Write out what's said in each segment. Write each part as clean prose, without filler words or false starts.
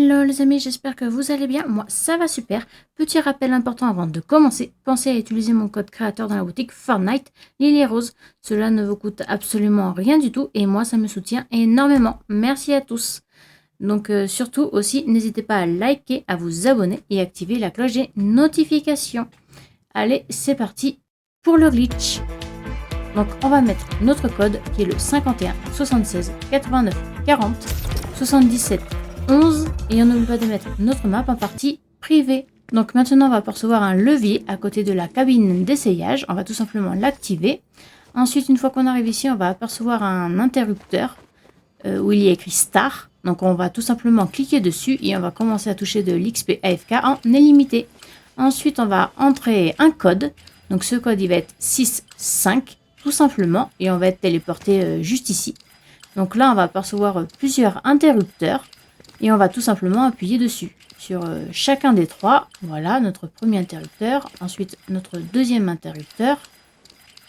Hello les amis, j'espère que vous allez bien. Moi, ça va super. Petit rappel important avant de commencer. Pensez à utiliser mon code créateur dans la boutique Fortnite Lily Rose. Cela ne vous coûte absolument rien du tout et moi, ça me soutient énormément. Merci à tous. Donc surtout aussi, n'hésitez pas à liker, à vous abonner et activer la cloche des notifications. Allez, c'est parti pour le glitch. Donc on va mettre notre code qui est le 51 76 89 40 77 11 et on n'oublie pas de mettre notre map en partie privée. Donc maintenant on va percevoir un levier à côté de la cabine d'essayage. On va tout simplement l'activer. Ensuite, une fois qu'on arrive ici, on va apercevoir un interrupteur où il y a écrit Star. Donc on va tout simplement cliquer dessus et on va commencer à toucher de l'XP AFK en illimité. Ensuite on va entrer un code. Donc ce code il va être 65 tout simplement et on va être téléporté juste ici. Donc là on va apercevoir plusieurs interrupteurs. Et on va tout simplement appuyer dessus. Sur chacun des trois, voilà notre premier interrupteur, ensuite notre deuxième interrupteur,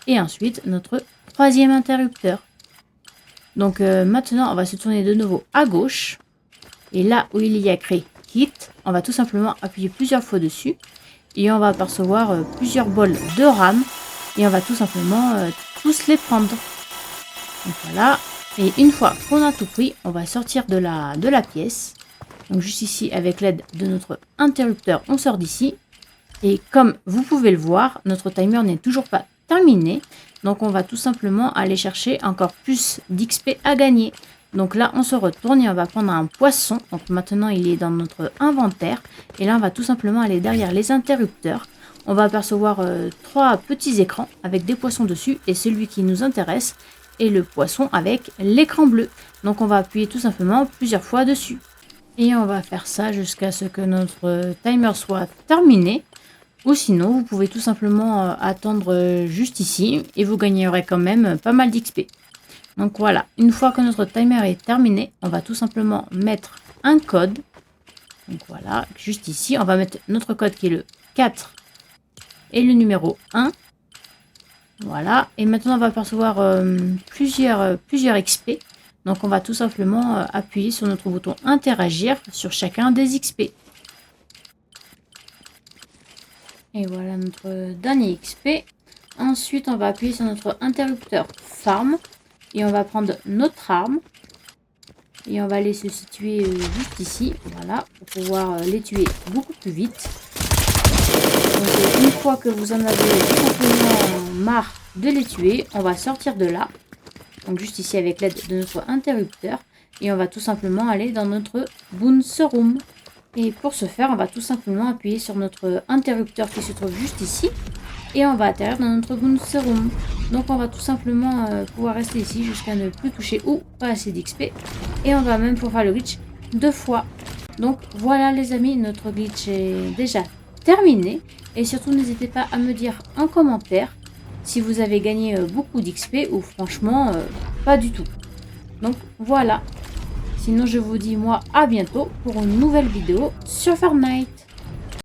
et ensuite notre troisième interrupteur. Donc maintenant, on va se tourner de nouveau à gauche. Et là où il y a écrit Kit, on va tout simplement appuyer plusieurs fois dessus. Et on va apercevoir plusieurs bols de RAM. Et on va tout simplement tous les prendre. Donc voilà. Et une fois qu'on a tout pris, on va sortir de la pièce. Donc juste ici, avec l'aide de notre interrupteur, on sort d'ici. Et comme vous pouvez le voir, notre timer n'est toujours pas terminé. Donc on va tout simplement aller chercher encore plus d'XP à gagner. Donc là, on se retourne et on va prendre un poisson. Donc maintenant, il est dans notre inventaire. Et là, on va tout simplement aller derrière les interrupteurs. On va apercevoir trois petits écrans avec des poissons dessus. Et celui qui nous intéresse et le poisson avec l'écran bleu. Donc on va appuyer tout simplement plusieurs fois dessus. Et on va faire ça jusqu'à ce que notre timer soit terminé. Ou sinon, vous pouvez tout simplement attendre juste ici. Et vous gagnerez quand même pas mal d'XP. Donc voilà, une fois que notre timer est terminé, on va tout simplement mettre un code. Donc voilà, juste ici, on va mettre notre code qui est le 4 et le numéro 1. Voilà, et maintenant on va percevoir plusieurs XP. Donc on va tout simplement appuyer sur notre bouton interagir sur chacun des XP. Et voilà notre dernier XP. Ensuite on va appuyer sur notre interrupteur farm. Et on va prendre notre arme. Et on va aller se situer juste ici. Voilà, pour pouvoir les tuer beaucoup plus vite. Donc, une fois que vous en avez tout simplement marre de les tuer, on va sortir de là. Donc juste ici avec l'aide de notre interrupteur. Et on va tout simplement aller dans notre bounce room. Et pour ce faire, on va tout simplement appuyer sur notre interrupteur qui se trouve juste ici. Et on va atterrir dans notre bounce room. Donc on va tout simplement pouvoir rester ici jusqu'à ne plus toucher ou pas assez d'XP. Et on va même pouvoir faire le glitch 2 fois. Donc voilà les amis, notre glitch est déjà terminé. Et surtout n'hésitez pas à me dire en commentaire si vous avez gagné beaucoup d'XP ou franchement pas du tout. Donc voilà. Sinon je vous dis moi à bientôt pour une nouvelle vidéo sur Fortnite.